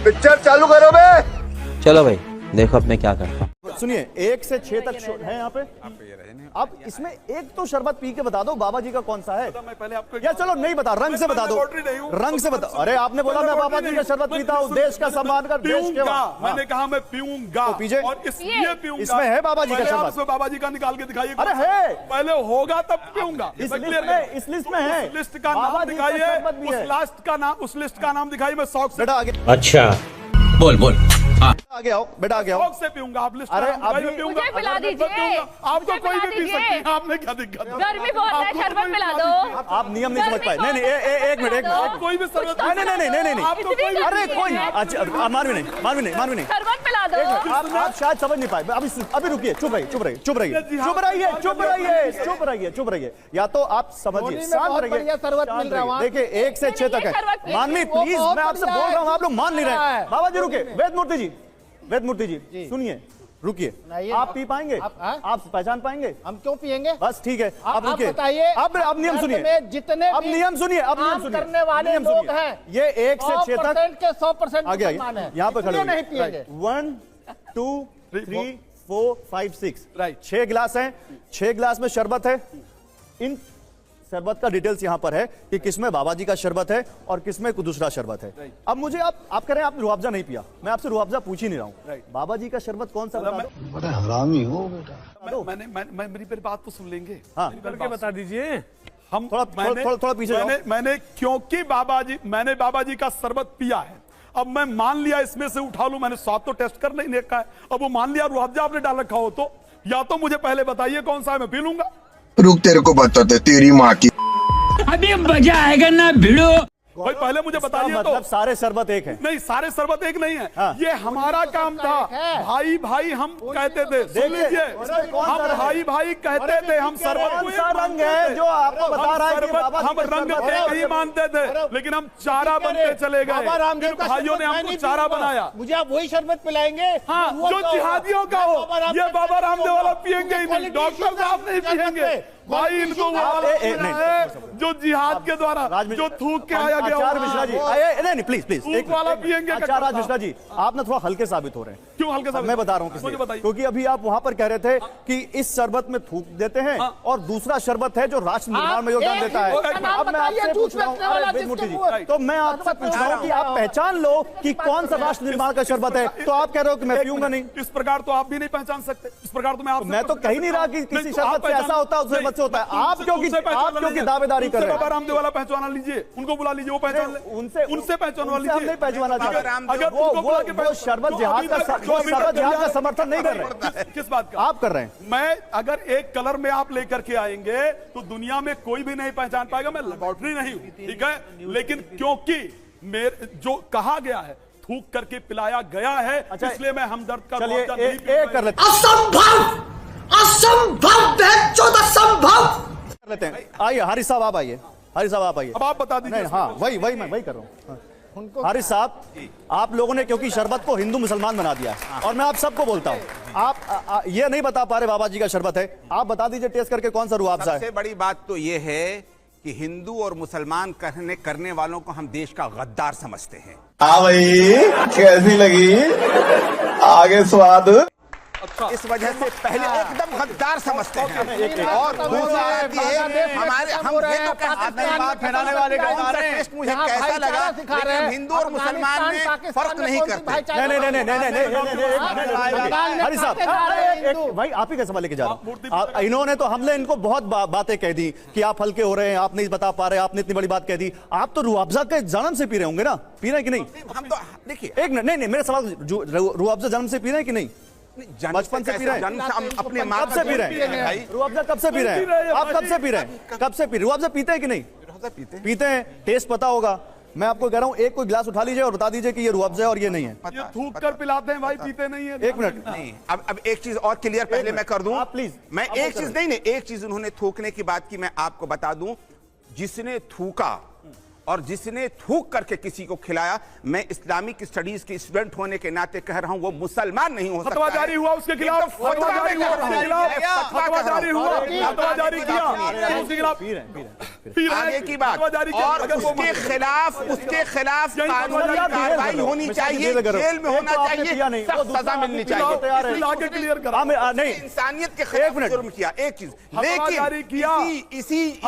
Picture चालू करो बे। चलो भाई देखो अब मैं क्या करता हूँ। सुनिए 1 से 6 तक है यहाँ पे। आप इसमें एक तो शरबत पी के बता दो बाबा जी का कौन सा है। मैं पहले आपको या चलो नहीं बता, रंग से बता दो, रंग से बता। अरे आपने बोला मैं बाबा जी का शरबत पीता हूँ, देश का सम्मान कर, देश के। मैंने कहा मैं पीऊंगा तो पीजिए। और इसलिए पीऊंगा। इसमें है बाबा जी का शरबत। इसमें बाबा जी का निकाल के दिखाइए। अरे है, पहले होगा तब पीऊंगा। इस लिस्ट में है। उस लिस्ट का नाम दिखाइए, उस लिस्ट का नाम दिखाइए। मैं शौक से बेटा आगे। अच्छा बोल बोल आगे आओ बेटा, आगे आओ। शौक से पीऊंगा। आप लिस्ट अरे मुझे पिला दीजिए। आपको कोई भी पी सकती है, आपने क्या दिक्कत? गर्मी बहुत है, शरबत पिला दो। आप नियम नहीं समझ पाए। नहीं एक मिनट। कोई भी शरबत नहीं। अरे कोई अच्छा मानवी नहीं। शरबत पिला दो। आप शायद समझ नहीं पाए। अभी रुकिए, चुप रहिए। या तो आप समझिए, शांत रहिए। देखिए 1 से 6 तक है। मानवी प्लीज, मैं आपसे बोल रहा हूँ, आप लोग मान नहीं रहे। बाबा जी रुके। वेद मूर्ति जी सुनिए, रुकिए। आप पी पाएंगे? आप पहचान पाएंगे? हम क्यों पिएंगे? बस ठीक है, आप रुकिए। बताइए। अब नियम सुनिए। जितने अब नियम सुनिए। करने वाले लोग हैं, ये 1 से 6 तक के 100% आगे यहाँ पे खड़े नहीं पिएंगे। 1 2 3 4 5 6 राइट। 6 गिलास हैं। 6 गिलास में शरबत है। इन शरबत का डिटेल्स यहाँ पर है कि किसमें बाबा जी का शरबत है और किसमें दूसरा शरबत है। अब मुझे आप कह रहे हैं आप रुआवजा नहीं पिया। मैं आपसे रुआवजा पूछ ही नहीं रहा हूँ। बाबा जी का शरबत कौन सा? बड़ा हरामी हो बेटा। मेरी बात तो सुन लेंगे। हाँ करके बता दीजिए। हम थोड़ा पीछे जाओ। मैंने क्योंकि मैंने बाबा जी का शरबत पिया है। अब मैं मान लिया इसमें से उठा लूं। मैंने स्वाद तो टेस्ट कर नहीं देखा है। अब वो मान लिया रुआवजा आपने डाल रखा हो तो या तो मुझे पहले बताइए कौन सा है, मैं पी लूंगा। रुक, तेरे को बताते तेरी माँ की। अभी मजा आएगा ना भिड़ो। भाई पहले मुझे बताइए। मतलब तो सारे शरबत एक है? नहीं, सारे शरबत एक नहीं है। हाँ। ये हमारा काम था। भाई हम कहते थे, सुन लीजिए, हम भाई कहते थे। हम शरबत कौन सा रंग है जो आपको बता रहा है कि बाबा हम रंग एक ही मानते थे, लेकिन हम चारा बनते चले गए। भाइयों ने हमको चारा बनाया। मुझे आप वही शरबत पिलाएंगे? हाँ, जो जिहादियों का हो। ये बाबा रामदेव वाला पियेंगे ही नहीं, डॉक्टर साहब नहीं पियेंगे। भाई इनको जो जिहाद के द्वारा जो थूक के आया गया। आचार्य मिश्रा जी नहीं प्लीज एक वाला पियेंगे। आचार्य मिश्रा जी आप ना थोड़ा हल्के साबित हो रहे हैं। क्यों हल्के साबित? मैं बता रहा हूँ क्योंकि अभी आप वहां पर कह रहे थे कि इस शरबत में थूक देते हैं और दूसरा शरबत है जो राष्ट्र निर्माण में योगदान देता है। अब मैं आपसे पूछ रहा हूँ, तो मैं आपसे पूछ रहा हूँ कि आप पहचान लो कि कौन सा राष्ट्र निर्माण का शरबत है। तो आप कह रहे हो कि मैं पीऊंगा नहीं। इस प्रकार तो आप भी नहीं पहचान सकते। इस प्रकार तो मैं तो कह ही नहीं रहा कि किसी शरबत से ऐसा होता है उससे बच्चे होता है। आप क्योंकि दावेदारी कर रहे हैं। बाबा रामदेव वाला पहचाना लीजिए, उनको बुला लीजिए, वो पहचान ले। उनसे पहचानवा लीजिए। हम नहीं पहचाना चाहते। अगर वो शरबत जिहाद का समर्थन नहीं कर रहे। किस बात का आप कर रहे हैं? मैं अगर एक कलर में आप लेकर के आएंगे तो दुनिया में कोई भी नहीं पहचान पाएगा। मैं लेबोरेटरी नहीं हूं, ठीक है, लेकिन क्योंकि मेरे जो कहा गया है थूक करके पिलाया गया है, इसलिए मैं हमदर्द का कर लेते हैं। आइए हारिस साहब आप आइए। अब आप बता दीजिए। हाँ वही मैं वही कर रहा हूँ। हारिस साहब आप लोगों ने क्योंकि शरबत को हिंदू मुसलमान बना दिया और मैं आप सबको बोलता हूँ, आप ये नहीं बता पा रहे बाबा जी का शरबत है। आप बता दीजिए टेस्ट करके कौन सा रुआवजा है। सबसे बड़ी बात तो ये है कि हिंदू और मुसलमान करने वालों को हम देश का गद्दार समझते हैं। हाँ भाई कैसी लगी आगे स्वाद? इस वजह से पहले एकदम गद्दार समझते हैं। और दूसरी बात ये है हमारे हम ये तो फैलाने वाले टेस्ट मुझे कैसा लगा, लेकिन हिंदू और मुसलमान में फर्क नहीं करते। हरी साहब भाई आप ही का सवाल लेके जा रहा हूँ। इन्होंने तो हमने इनको बहुत बातें कह दी कि आप हल्के हो रहे हैं, आप नहीं बता पा रहे, आपने इतनी बड़ी बात कह दी। आप तो रुआवजा के जन्म से पी रहे होंगे ना? पी रहे हैं कि नहीं? हम तो देखिए एक नहीं मेरा सवाल, रुआवजा जन्म से पी रहे हैं कि नहीं? बचपन से पी रहे हैं? अपने कब से पी रहे हैं? रुआवजा कब से पी रहे हैं? आप कब से पी रहे हैं? कब से पी रुआवजा पीते हैं कि नहीं? पीते हैं। टेस्ट पता होगा। मैं आपको कह रहा हूँ एक कोई गिलास उठा लीजिए और बता दीजिए कि ये रुआवजा है और ये नहीं है। ये थूक कर पिलाते हैं भाई, पीते नहीं है। एक मिनट नहीं, अब एक चीज और क्लियर पहले मैं कर दूं प्लीज। मैं एक चीज नहीं एक चीज उन्होंने थूकने की बात की, मैं आपको बता दूं, जिसने थूका और जिसने थूक करके किसी को खिलाया, मैं इस्लामिक स्टडीज के स्टूडेंट होने के नाते कह रहा हूं वो मुसलमान नहीं हो सकता। फतवा जारी हुआ उसके खिलाफ, फतवा जारी हुआ उसके खिलाफ, फतवा जारी हुआ, फतवा जारी किया उसके खिलाफ। फिर आगे की बात और उसके खिलाफ कानूनी कार्रवाई होनी चाहिए, जेल में होना चाहिए, सख्त सजा मिलनी चाहिए। आगे क्लियर करा नहीं, इंसानियत के खिलाफ जुर्म किया एक चीज, लेकिन इसी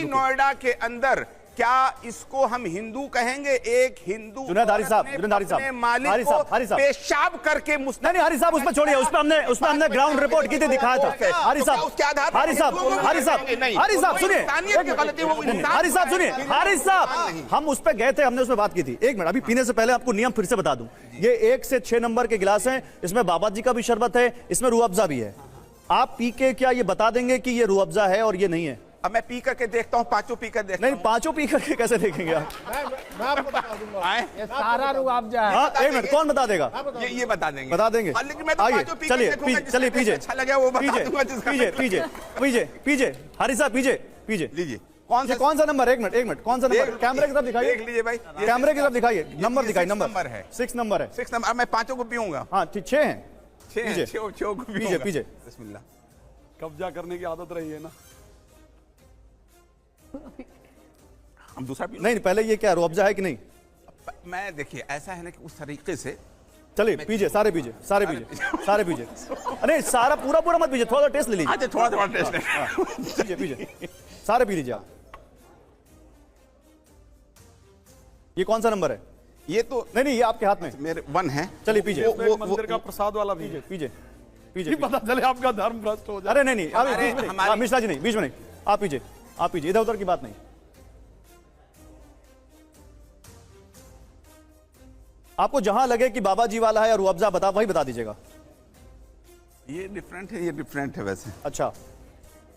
नोएडा के अंदर क्या इसको हम हिंदू कहेंगे? एक हिंदू जुनैद हारी साहब मालिक को पेशाब करके नहीं हारी साहब उसमें छोड़िए, उसमें हमने ग्राउंड रिपोर्ट की थी, दिखाया था। हारी साहब सुनिए, हारी साहब सुनिए, हारी साहब हम उस पर गए थे, हमने उसमें बात की थी। एक मिनट, अभी पीने से पहले आपको नियम फिर से बता दूं, ये 1 से 6 नंबर के गिलास हैं, इसमें बाबा जी का भी शरबत है, इसमें रूह अफ़ज़ा भी है। आप पी के क्या ये बता देंगे कि ये रूह अफ़ज़ा है और ये नहीं है? अब मैं पी करके देखता हूँ, पांचों पी कर देखता नहीं, पांचों पी करके कैसे देखेंगे आप? मैं आपको बता दूंगा, ये सारा रूह अफ़ज़ा है। हाँ, एक मिनट, कौन बता देगा? ये बता देंगे, लेकिन मैं आइए, चलिए पीजिए, अच्छा लगे वो पीजिए हारी साहब, पीजिए लीजिए। कौन सा नंबर? एक मिनट, कौन सा नंबर? कैमरे की तरफ दिखाइए, देख लीजिए भाई, कैमरे की तरफ दिखाइए, नंबर दिखाइए, नंबर है 6 नंबर है। 6 नंबर। मैं पांचों को पीऊंगा। हाँ ठीक, 6 हैं, पीजिए। बिस्मिल्लाह। कब्जा करने की आदत रही है ना। हम दूसरा नहीं, पहले ये क्या रूह अफ़ज़ा है कि नहीं? मैं देखिए ऐसा है ना कि उस तरीके से चलिए पीजिए, सारे पीजिए। अरे सारा पूरा मत पीजिए, थोड़ा टेस्ट ले लीजिए। अच्छा, थोड़ा टेस्ट है। पीजिए, सारे पी लीजिए आप। ये कौन सा नंबर है? ये तो नहीं, ये आपके हाथ में मेरे 1 है। चलिए पीजिए, वो मंदिर का प्रसाद वाला भी है। पीजिए, पता चले आपका धर्म भ्रष्ट हो जाए। अरे नहीं, अभी मिश्रा जी नहीं, बीच में नहीं, आप पीजिए, इधर उधर की बात नहीं। आपको जहां लगे कि बाबा जी वाला है या रूह अफ़ज़ा वही बता दीजिएगा। ये डिफरेंट है वैसे। अच्छा,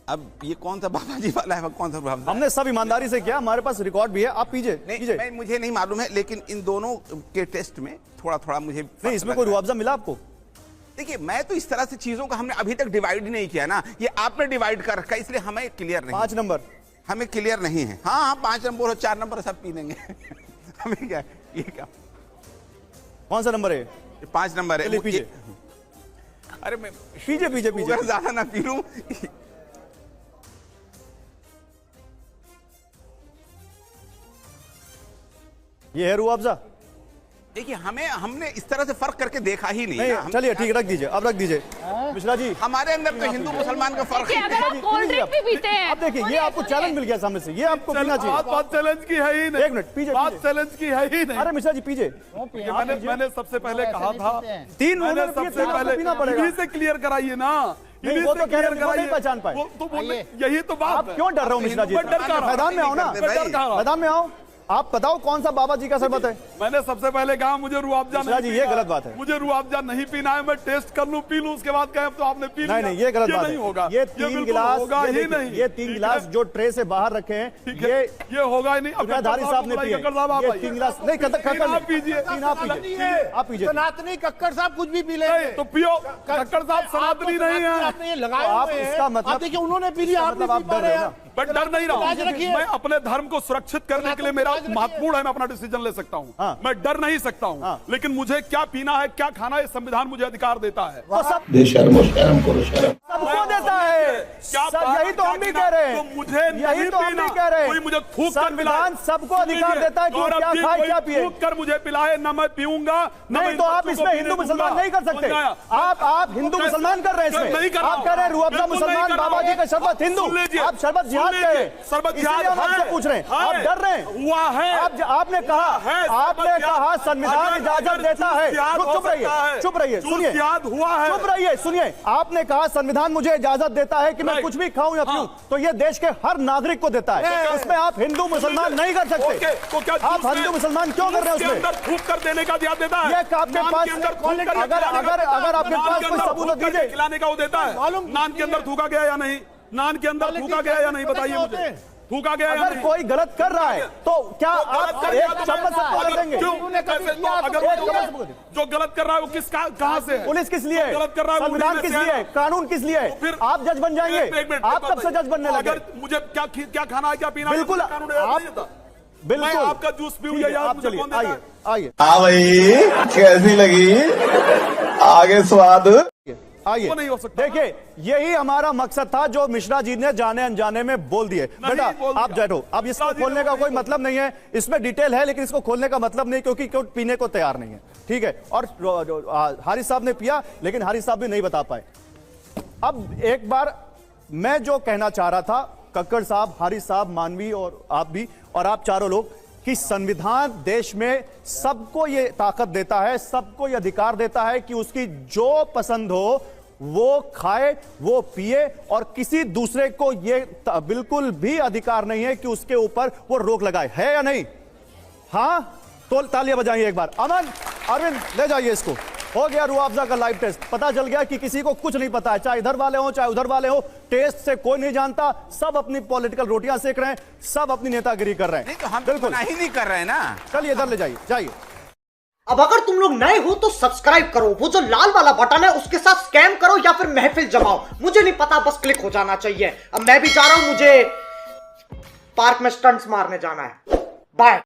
अब ये कौन सा बाबा जी वाला है, कौन सा रूह अफ़ज़ा? हमने सब ईमानदारी से किया, हमारे पास रिकॉर्ड भी है। आप पीजिए। मुझे नहीं मालूम है, लेकिन इन दोनों के टेस्ट में थोड़ा मुझे नहीं, इसमें कोई रूह अफ़ज़ा मिला आपको? देखिए, मैं तो इस तरह से चीजों का हमने अभी तक डिवाइड नहीं किया ना, ये आपने डिवाइड कर रखा है, इसलिए हमें क्लियर नहीं। 5 नंबर हमें क्लियर नहीं है। हाँ 5 नंबर और 4 नंबर सब पी लेंगे। हमें क्या, ये क्या, कौन सा नंबर है? 5 नंबर है। पीजिए। अरे मैं पीजिए, ज्यादा ना पी लूं। ये है रूह अफ़ज़ा। देखिए, हमने इस तरह से फर्क करके देखा ही नहीं। चलिए ठीक, रख दीजिए, अब रख दीजिए मिश्रा जी। हमारे अंदर तो हिंदू मुसलमान का फर्क है। अगर आप कोल्ड ड्रिंक भी पीते हैं, अब देखिए, ये आपको चैलेंज मिल गया सामने से, ये आपको पीना चाहिए। बात चैलेंज की है ही नहीं। 1 मिनट, पीजिए। बात चैलेंज की है ही नहीं। अरे मिश्रा जी पीजिए। मैंने सबसे पहले कहा था, 3 मैंने सबसे पहले पीना पड़ेगा। इन्हीं से क्लियर कराइए ना। वो तो कह रहे हैं, वो नहीं पहचान पाए। तो बोले, यही तो बात। आप क्यों डर रहे हो मिश्रा जी? मैदान में आओ ना, भाई। मैदान में आओ। आप बताओ कौन सा बाबा जी का शरबत है? मैंने सबसे पहले कहा मुझे रूह अफ़ज़ा नहीं जी, ये गलत बात है। मुझे रूह अफ़ज़ा नहीं पीना है, मैं टेस्ट कर लूं, पी लूं, उसके बाद कहे तो आपने पी लिया। नहीं, ये गलत बात नहीं है। होगा। ये 3 गिलास होगा ही नहीं। ये 3 गिलास जो ट्रे से बाहर रखे हैं, ये होगा ही नहीं। अब धारी साहब ने पिए, ये 3 गिलास नहीं, आप पीजिए। आप पीजिए। सनातनी कक्कड़ साहब कुछ भी पी लेंगे तो पियो। कक्कड़ साहब सनातनी नहीं है। आपने ये लगाया आप इसका मतलब, देखिए, उन्होंने पी लिया, आप आप डर रहे हो ना? बट डर नहीं रहा लाज रखिए। मैं अपने धर्म को सुरक्षित करने के लिए मेरा महत्वपूर्ण है, मैं अपना डिसीजन ले सकता हूं। हाँ। मैं डर नहीं सकता हूं। हाँ। लेकिन मुझे क्या पीना है, क्या खाना है, संविधान मुझे अधिकार देता है। सबको देता है। यही तो हम भी कह रहे हैं। तो मुझे यही तो हम भी कह रहे हैं। कोई मुझे थूक कर पिलाए, संविधान सबको अधिकार देता है कि वो क्या खाए, क्या पिए। थूक कर मुझे पिलाए, न मैं पीऊंगा। नहीं, तो आप इसमें हिंदू मुसलमान नहीं कर सकते। आप हिंदू मुसलमान कर रहे हैं इसमें। आप कह रहे हैं रूह अफ़ज़ा मुसलमान, बाबा जी का शरबत हिंदू। आप शरबत जिहाद कह रहे हैं। शरबत इसलिए हम आपसे पूछ रहे हैं, आप डर रहे हैं? हुआ है। आपने कहा संविधान इजाजत देता है। चुप रहिए, सुनिए। हुआ है। चुप रहिए, सुनिए। आपने कहा संविधान मुझे इजाजत देता है कि मैं कुछ भी खाऊं या पीऊं, तो ये देश के हर नागरिक को देता है। उसमें आप हिंदू मुसलमान नहीं कर सकते। आप हिंदू मुसलमान क्यों कर रहे हैं उसमें? थूक कर देने का दिया देता है। ये आपके पास अगर आपके पास कोई सबूत दीजिए। खिलाने का वो देता है। नान के अंदर थूका गया या नहीं? नान के अंदर थूका गया या नहीं, बताइए मुझे। थूका गया या अगर नहीं? कोई गलत कर रहा है तो क्या आप एक चम्मच सबको कर देंगे? जो गलत कर रहा है वो किस कहां से है? पुलिस किस लिए है? गलत कर रहा है, संविधान किस लिए है? कानून किस लिए है? फिर आप जज बन जाएंगे। आप कब से जज बनने लगे? अगर मुझे क्या खाना है, क्या पीना है, बिल्कुल कानून बिल्कुल। मैं आपका जूस पीऊंगा यार, आप मुझे चलिए, कौन देता है? आइए। हाँ भाई, कैसी लगी आगे स्वाद? आइए, वो नहीं हो सकता। देखिए यही हमारा मकसद था जो मिश्रा जी ने जाने अनजाने में बोल दिए। बेटा आप बैठो, अब इसको खोलने का कोई मतलब नहीं है, इसमें डिटेल है लेकिन इसको खोलने का मतलब नहीं, क्योंकि क्यों पीने को तैयार नहीं है, ठीक है। और हारिस साहब ने पिया लेकिन हारिस साहब भी नहीं बता पाए। अब एक बार मैं जो कहना चाह रहा था, कक्कड़ साहब, हारिस साहब, मानवी और आप भी, और आप चारों लोग, कि संविधान देश में सबको ये ताकत देता है, सबको ये अधिकार देता है कि उसकी जो पसंद हो वो खाए, वो पिए, और किसी दूसरे को ये बिल्कुल भी अधिकार नहीं है कि उसके ऊपर वो रोक लगाए, है या नहीं? हाँ, तो तालियां बजाइए एक बार। अमन, अरविंद ले जाइए इसको। हो गया रूह अफ़ज़ा का लाइव टेस्ट, पता चल गया कि किसी को कुछ नहीं पता है, चाहे इधर वाले हो चाहे उधर वाले हो, टेस्ट से कोई नहीं जानता, सब अपनी पॉलिटिकल रोटियां सेक रहे हैं, सब अपनी नेतागिरी कर रहे हैं। नहीं तो हम बिल्कुल ही नहीं कर रहे हैं ना। चलिए इधर ले जाइए, जाइए। अब अगर तुम लोग नए हो तो सब्सक्राइब करो, वो जो लाल वाला बटन है उसके साथ स्कैम करो या फिर महफिल जमाओ, मुझे नहीं पता, बस क्लिक हो जाना चाहिए। अब मैं भी जा रहा हूं, मुझे पार्क में स्टंट्स मारने जाना है। बाय।